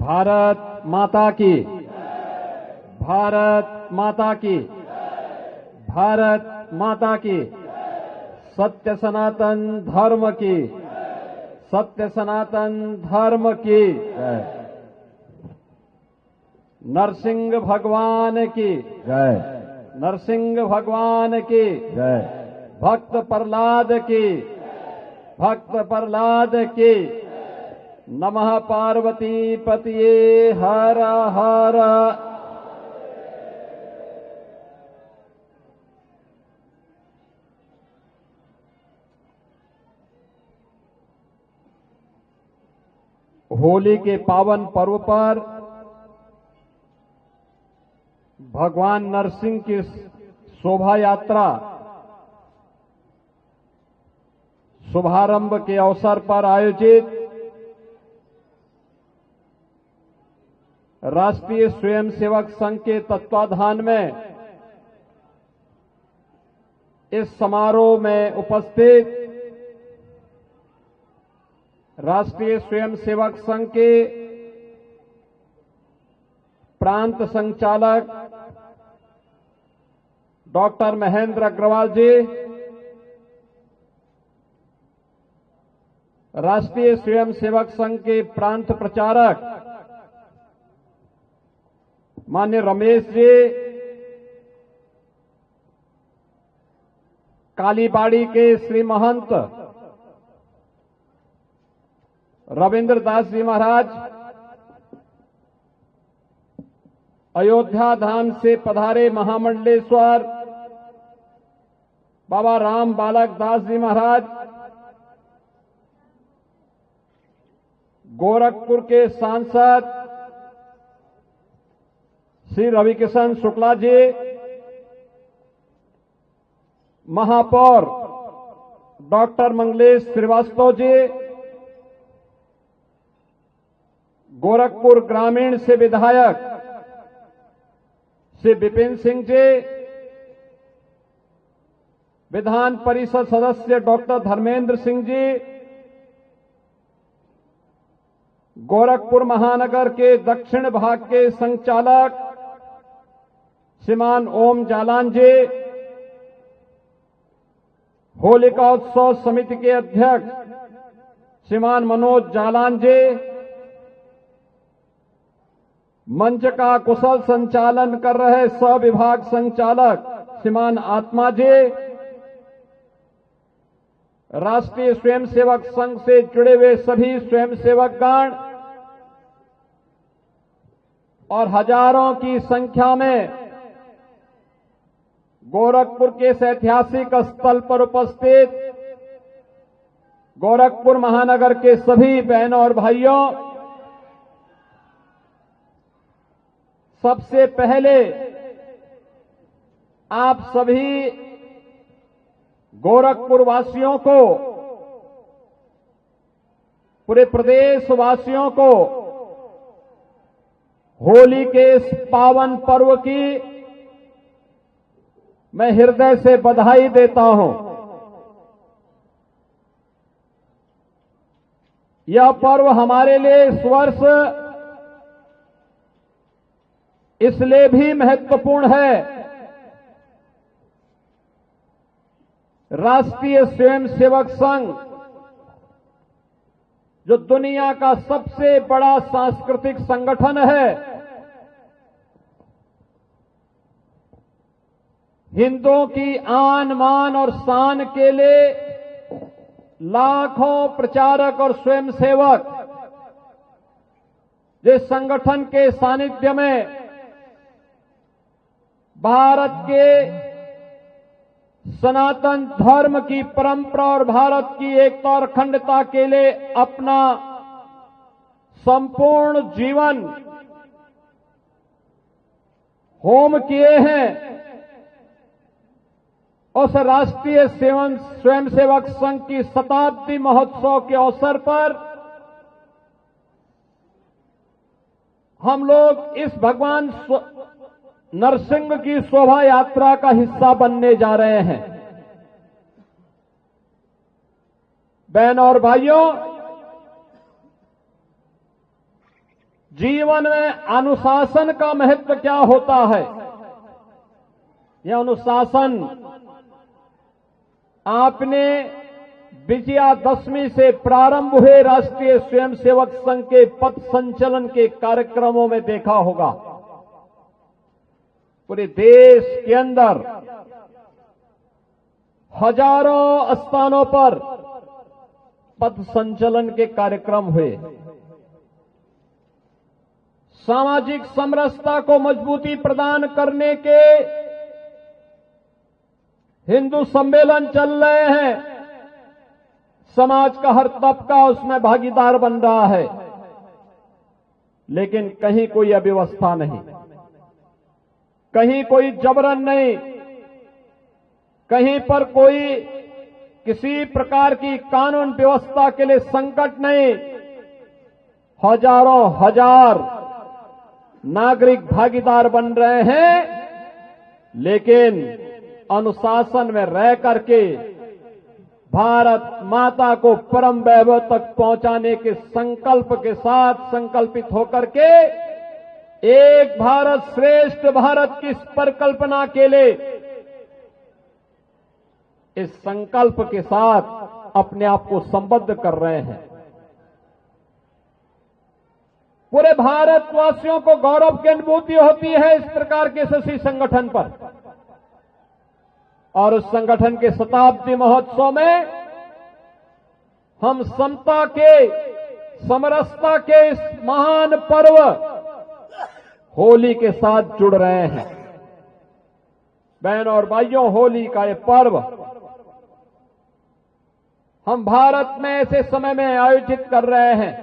भारत माता की, भारत माता की, भारत माता की, सत्य सनातन धर्म की, सत्य सनातन धर्म की, नरसिंह भगवान की जय, नरसिंह भगवान की जय, भक्त प्रहलाद की, भक्त प्रहलाद की। नमः पार्वती पतिये हर हर। होली के पावन पर्व पर भगवान नरसिंह की शोभा यात्रा शुभारंभ के अवसर पर आयोजित राष्ट्रीय स्वयंसेवक संघ के तत्वाधान में इस समारोह में उपस्थित राष्ट्रीय स्वयंसेवक संघ के प्रांत संचालक डॉक्टर महेंद्र अग्रवाल जी, राष्ट्रीय स्वयंसेवक संघ के प्रांत प्रचारक माननीय रमेश जी, कालीबाड़ी के श्री महंत रविंद्र दास जी महाराज, अयोध्या धाम से पधारे महामंडलेश्वर बाबा राम बालक दास जी महाराज, गोरखपुर के सांसद श्री रविकिशन शुक्ला जी, महापौर डॉक्टर मंगलेश श्रीवास्तव जी, गोरखपुर ग्रामीण से विधायक श्री विपिन सिंह जी, विधान परिषद सदस्य डॉक्टर धर्मेंद्र सिंह जी, गोरखपुर महानगर के दक्षिण भाग के संचालक श्रीमान ओम जालान जी, होलिका उत्सव समिति के अध्यक्ष श्रीमान मनोज जालान जी, मंच का कुशल संचालन कर रहे सविभाग संचालक श्रीमान आत्मा जी, राष्ट्रीय स्वयंसेवक संघ से जुड़े हुए सभी स्वयंसेवकगण और हजारों की संख्या में गोरखपुर के इस ऐतिहासिक स्थल पर उपस्थित गोरखपुर महानगर के सभी बहनों और भाइयों, सबसे पहले आप सभी गोरखपुर वासियों को, पूरे प्रदेश वासियों को होली के इस पावन पर्व की मैं हृदय से बधाई देता हूं। यह पर्व हमारे लिए इस वर्ष इसलिए भी महत्वपूर्ण है, राष्ट्रीय स्वयंसेवक संघ जो दुनिया का सबसे बड़ा सांस्कृतिक संगठन है, हिंदुओं की आन मान और शान के लिए लाखों प्रचारक और स्वयंसेवक जिस संगठन के सानिध्य में भारत के सनातन धर्म की परंपरा और भारत की एकता और अखंडता के लिए अपना संपूर्ण जीवन होम किए हैं, उस राष्ट्रीय स्वयंसेवक संघ की शताब्दी महोत्सव के अवसर पर हम लोग इस भगवान नरसिंह की शोभा यात्रा का हिस्सा बनने जा रहे हैं। बहनों और भाइयों, जीवन में अनुशासन का महत्व क्या होता है। यह अनुशासन आपने विजयादशमी से प्रारंभ हुए राष्ट्रीय स्वयंसेवक संघ के पथ संचलन के कार्यक्रमों में देखा होगा। पूरे देश के अंदर हजारों स्थानों पर पथ संचलन के कार्यक्रम हुए। सामाजिक समरसता को मजबूती प्रदान करने के हिंदू सम्मेलन चल रहे हैं। समाज का हर तबका उसमें भागीदार बन रहा है, लेकिन कहीं कोई अव्यवस्था नहीं, कहीं कोई जबरन नहीं, कहीं पर कोई किसी प्रकार की कानून व्यवस्था के लिए संकट नहीं। हजारों हजार नागरिक भागीदार बन रहे हैं, लेकिन अनुशासन में रह करके भारत माता को परम वैभव तक पहुंचाने के संकल्प के साथ संकल्पित होकर के एक भारत श्रेष्ठ भारत की इस परिकल्पना के लिए इस संकल्प के साथ अपने आप को संबद्ध कर रहे हैं। पूरे भारतवासियों को गौरव की अनुभूति होती है इस प्रकार के यशस्वी संगठन पर, और उस संगठन के शताब्दी महोत्सव में हम समता के, समरसता के इस महान पर्व होली के साथ जुड़ रहे हैं। बहनों और भाइयों, होली का ये पर्व हम भारत में ऐसे समय में आयोजित कर रहे हैं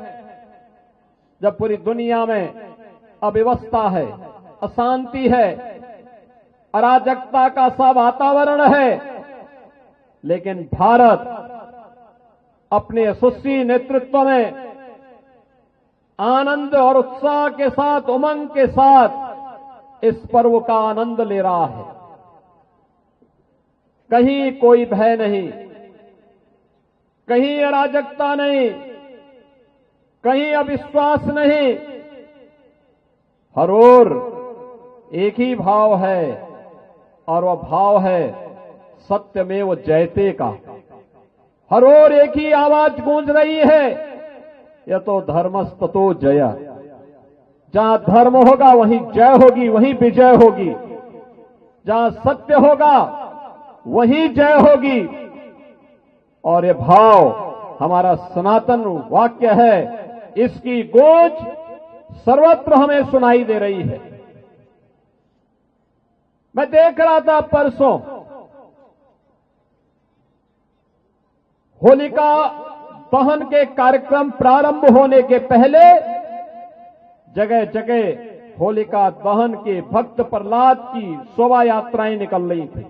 जब पूरी दुनिया में अव्यवस्था है, अशांति है, अराजकता का सा वातावरण है, लेकिन भारत अपने यशस्वी नेतृत्व में आनंद और उत्साह के साथ, उमंग के साथ इस पर्व का आनंद ले रहा है। कहीं कोई भय नहीं, कहीं अराजकता नहीं, कहीं अविश्वास नहीं, हर ओर एक ही भाव है, और वह भाव है सत्यमेव जयते का। हर ओर एक ही आवाज गूंज रही है, यह तो धर्मस्ततो जय। जहां धर्म होगा वहीं जय होगी, वहीं विजय होगी। जहां सत्य होगा वहीं जय होगी। और ये भाव हमारा सनातन वाक्य है, इसकी गूंज सर्वत्र हमें सुनाई दे रही है। मैं देख रहा था परसों होलिका दहन के कार्यक्रम प्रारंभ होने के पहले जगह जगह होलिका दहन के भक्त प्रहलाद की शोभा यात्राएं निकल रही थी।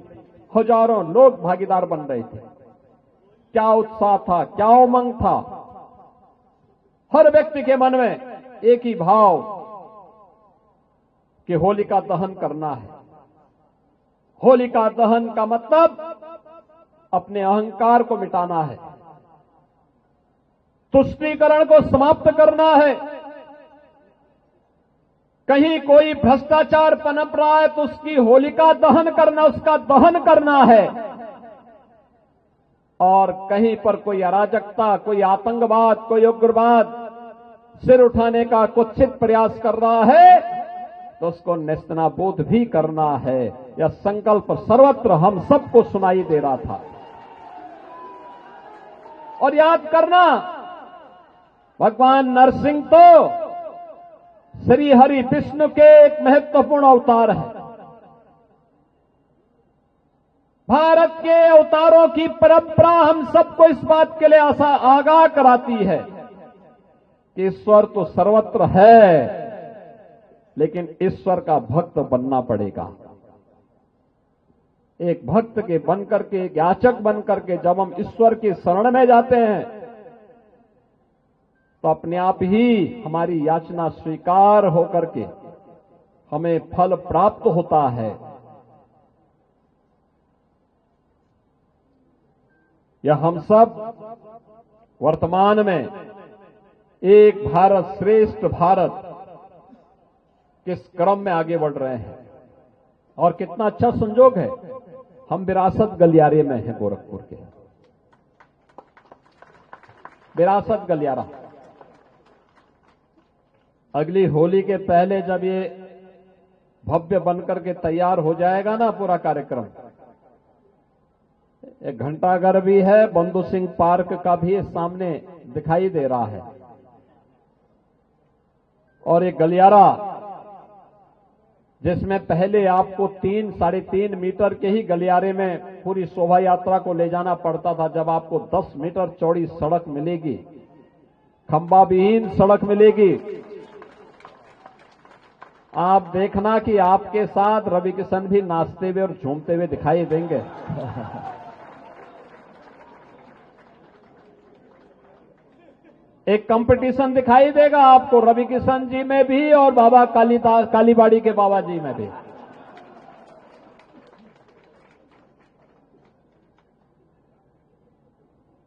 हजारों लोग भागीदार बन रहे थे। क्या उत्साह था, क्या उमंग था। हर व्यक्ति के मन में एक ही भाव कि होलिका दहन करना है। होलिका दहन का मतलब अपने अहंकार को मिटाना है, तुष्टीकरण को समाप्त करना है। कहीं कोई भ्रष्टाचार पनप रहा है तो उसकी होलिका दहन करना, उसका दहन करना है। और कहीं पर कोई अराजकता, कोई आतंकवाद, कोई उग्रवाद सिर उठाने का कुत्सित प्रयास कर रहा है तो उसको नेस्तनाबूद भी करना है। यह संकल्प सर्वत्र हम सबको सुनाई दे रहा था। और याद करना, भगवान नरसिंह तो श्री हरि विष्णु के एक महत्वपूर्ण अवतार है। भारत के अवतारों की परंपरा हम सबको इस बात के लिए आगाह कराती है कि ईश्वर तो सर्वत्र है, लेकिन ईश्वर का भक्त बनना पड़ेगा। एक भक्त के बनकर के, एक याचक बनकर के जब हम ईश्वर की शरण में जाते हैं तो अपने आप ही हमारी याचना स्वीकार होकर के हमें फल प्राप्त होता है। यह हम सब वर्तमान में एक भारत श्रेष्ठ भारत किस क्रम में आगे बढ़ रहे हैं। और कितना अच्छा संजोग है, हम विरासत गलियारे में हैं, गोरखपुर के विरासत गलियारा। अगली होली के पहले जब ये भव्य बनकर के तैयार हो जाएगा ना पूरा कार्यक्रम, एक घंटाघर भी है, बंधु सिंह पार्क का भी सामने दिखाई दे रहा है। और एक गलियारा जिसमें पहले आपको 3-3.5 मीटर के ही गलियारे में पूरी शोभा यात्रा को ले जाना पड़ता था, जब आपको 10 मीटर चौड़ी सड़क मिलेगी, खंबा विहीन सड़क मिलेगी। आप देखना कि आपके साथ रवि किशन भी नाचते हुए और झूमते हुए दिखाई देंगे। एक कंपटीशन दिखाई देगा आपको रवि किशन जी में भी और बाबा कालीबाड़ी के बाबा जी में भी।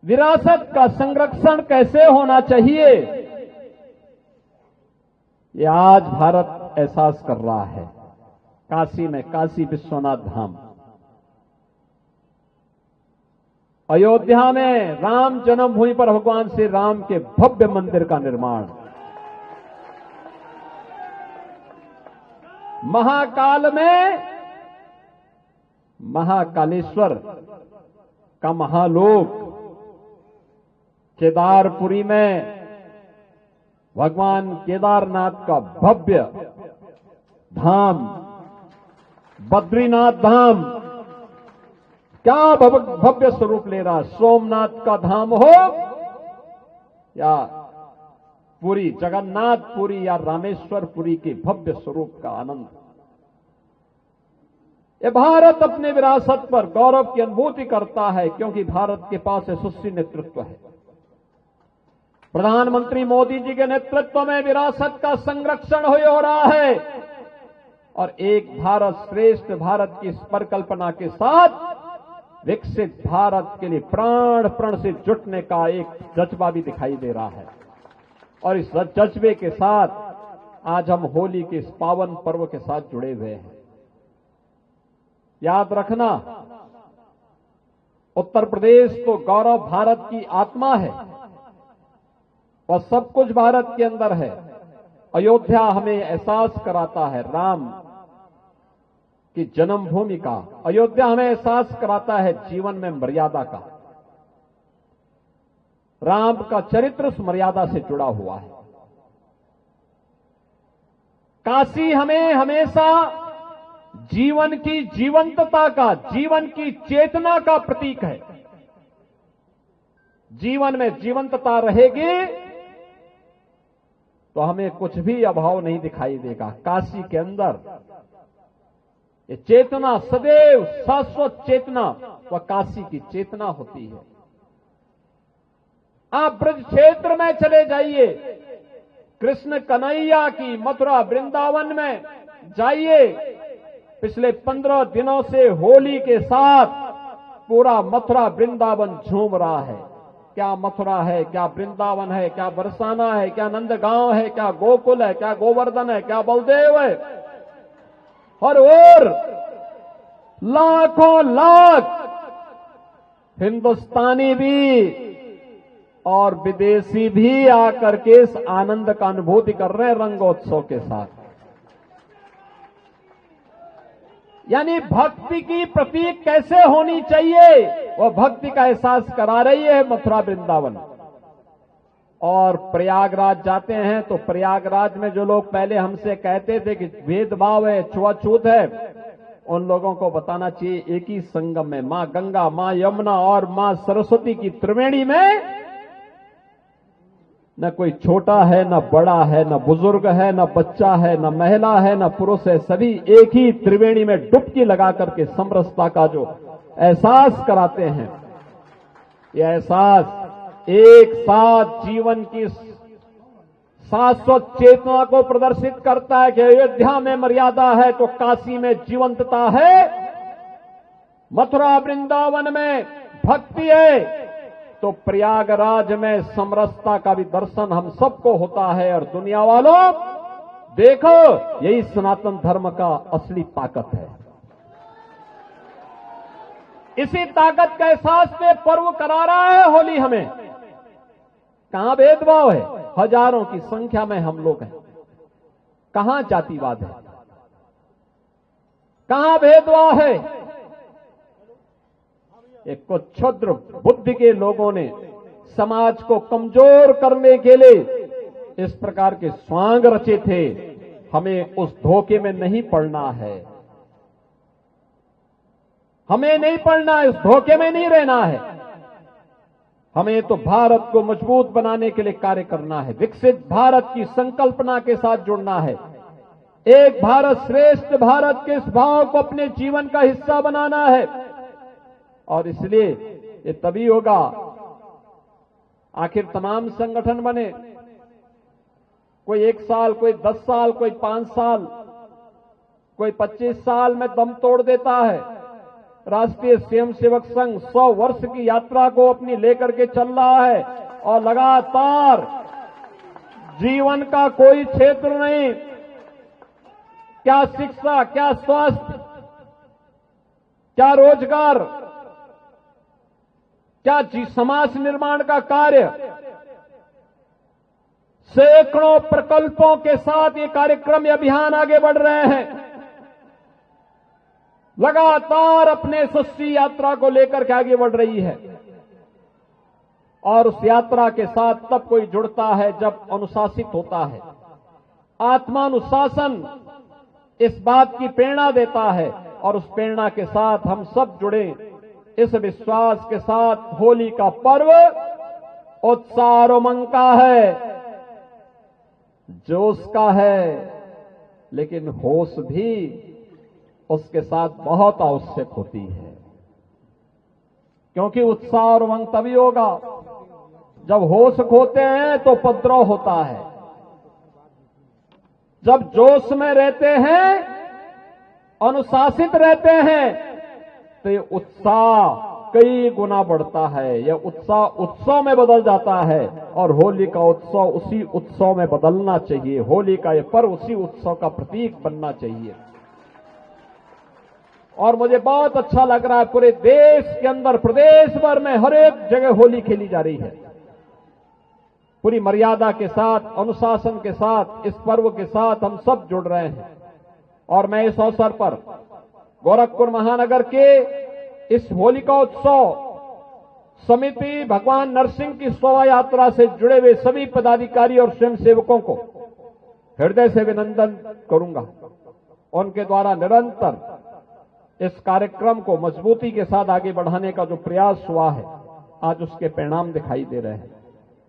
विरासत का संरक्षण कैसे होना चाहिए, ये आज भारत एहसास कर रहा है। काशी में काशी विश्वनाथ धाम, अयोध्या में राम जन्मभूमि पर भगवान श्री राम के भव्य मंदिर का निर्माण, महाकाल में महाकालेश्वर का महालोक, केदारपुरी में भगवान केदारनाथ का भव्य धाम, बद्रीनाथ धाम क्या भव्य स्वरूप ले रहा, सोमनाथ का धाम हो या पुरी जगन्नाथपुरी या रामेश्वरपुरी के भव्य स्वरूप का आनंद। ये भारत अपने विरासत पर गौरव की अनुभूति करता है, क्योंकि भारत के पास यशस्वी नेतृत्व है। प्रधानमंत्री मोदी जी के नेतृत्व में विरासत का संरक्षण हो रहा है और एक भारत श्रेष्ठ भारत की इस परिकल्पना के साथ विकसित भारत के लिए प्राण प्रण से जुटने का एक जज्बा भी दिखाई दे रहा है। और इस जज्बे के साथ आज हम होली के इस पावन पर्व के साथ जुड़े हुए हैं। याद रखना, उत्तर प्रदेश तो गौरव भारत की आत्मा है और सब कुछ भारत के अंदर है। अयोध्या हमें एहसास कराता है राम की जन्मभूमि का, अयोध्या हमें एहसास कराता है जीवन में मर्यादा का। राम का चरित्र उस मर्यादा से जुड़ा हुआ है। काशी हमें हमेशा जीवन की जीवंतता का, जीवन की चेतना का प्रतीक है। जीवन में जीवंतता रहेगी तो हमें कुछ भी अभाव नहीं दिखाई देगा। काशी के अंदर ये चेतना सदैव शाश्वत चेतना वह काशी की चेतना होती है। आप ब्रज क्षेत्र में चले जाइए, कृष्ण कन्हैया की मथुरा वृंदावन में जाइए। पिछले 15 दिनों से होली के साथ पूरा मथुरा वृंदावन झूम रहा है। क्या मथुरा है, क्या वृंदावन है, क्या बरसाना है, क्या नंदगांव है, क्या गोकुल है, क्या गोवर्धन है, क्या बलदेव है। हर ओर लाखों लाख हिंदुस्तानी भी और विदेशी भी आकर के इस आनंद का अनुभूति कर रहे हैं रंगोत्सव के साथ। यानी भक्ति की प्रतीक कैसे होनी चाहिए, वह भक्ति का एहसास करा रही है मथुरा वृंदावन। और प्रयागराज जाते हैं तो प्रयागराज में जो लोग पहले हमसे कहते थे कि भेदभाव है, छुआछूत है, उन लोगों को बताना चाहिए एक ही संगम में मां गंगा, मां यमुना और मां सरस्वती की त्रिवेणी में न कोई छोटा है, न बड़ा है, न बुजुर्ग है, न बच्चा है, न महिला है, न पुरुष है। सभी एक ही त्रिवेणी में डुबकी लगा करके समरसता का जो एहसास कराते हैं, यह एहसास एक साथ जीवन की शाश्वत चेतना को प्रदर्शित करता है कि अयोध्या में मर्यादा है तो काशी में जीवंतता है, मथुरा वृंदावन में भक्ति है तो प्रयागराज में समरसता का भी दर्शन हम सबको होता है। और दुनिया वालों, देखो, यही सनातन धर्म का असली ताकत है। इसी ताकत का एहसास पे पर्व करा रहा है होली हमें। कहां भेदभाव है? हजारों की संख्या में हम लोग हैं। कहां जातिवाद है? कहां भेदभाव है? एक कुछ क्षुद्र बुद्धि के लोगों ने समाज को कमजोर करने के लिए इस प्रकार के स्वांग रचे थे। हमें उस धोखे में नहीं पड़ना है। हमें नहीं पड़ना है, उस धोखे में नहीं रहना है। हमें तो भारत को मजबूत बनाने के लिए कार्य करना है। विकसित भारत की संकल्पना के साथ जुड़ना है। एक भारत श्रेष्ठ भारत के इस भाव को अपने जीवन का हिस्सा बनाना है। और इसलिए ये तभी होगा। आखिर तमाम संगठन बने, कोई 1 साल, कोई 10 साल, कोई 5 साल, कोई 25 साल में दम तोड़ देता है। राष्ट्रीय स्वयंसेवक संघ 100 वर्ष की यात्रा को अपनी लेकर के चल रहा है और लगातार जीवन का कोई क्षेत्र नहीं, क्या शिक्षा, क्या स्वास्थ्य, क्या रोजगार, क्या समाज निर्माण का कार्य, सैकड़ों प्रकल्पों के साथ ये कार्यक्रम, ये अभियान आगे बढ़ रहे हैं। लगातार अपने यशस्वी यात्रा को लेकर के आगे बढ़ रही है। और उस यात्रा के साथ तब कोई जुड़ता है जब अनुशासित होता है। आत्मानुशासन इस बात की प्रेरणा देता है और उस प्रेरणा के साथ हम सब जुड़े। इस विश्वास के साथ होली का पर्व उत्साह और उमंग का है, जोश का है, लेकिन होश भी उसके साथ बहुत आवश्यक होती है। क्योंकि उत्साह और उमंग तभी होगा जब होश खोते हैं तो उपद्रव होता है। जब जोश में रहते हैं, अनुशासित रहते हैं, तो ये उत्साह कई गुना बढ़ता है। यह उत्साह उत्सव में बदल जाता है और होली का उत्सव उसी उत्सव में बदलना चाहिए। होली का यह पर्व उसी उत्सव का प्रतीक बनना चाहिए। और मुझे बहुत अच्छा लग रहा है, पूरे देश के अंदर, प्रदेश भर में हर एक जगह होली खेली जा रही है। पूरी मर्यादा के साथ, अनुशासन के साथ, इस पर्व के साथ हम सब जुड़ रहे हैं। और मैं इस अवसर पर गोरखपुर महानगर के इस होलिका उत्सव समिति भगवान नरसिंह की शोभा यात्रा से जुड़े हुए सभी पदाधिकारी और स्वयंसेवकों को हृदय से अभिनंदन करूंगा। उनके द्वारा निरंतर इस कार्यक्रम को मजबूती के साथ आगे बढ़ाने का जो प्रयास हुआ है, आज उसके परिणाम दिखाई दे रहे हैं।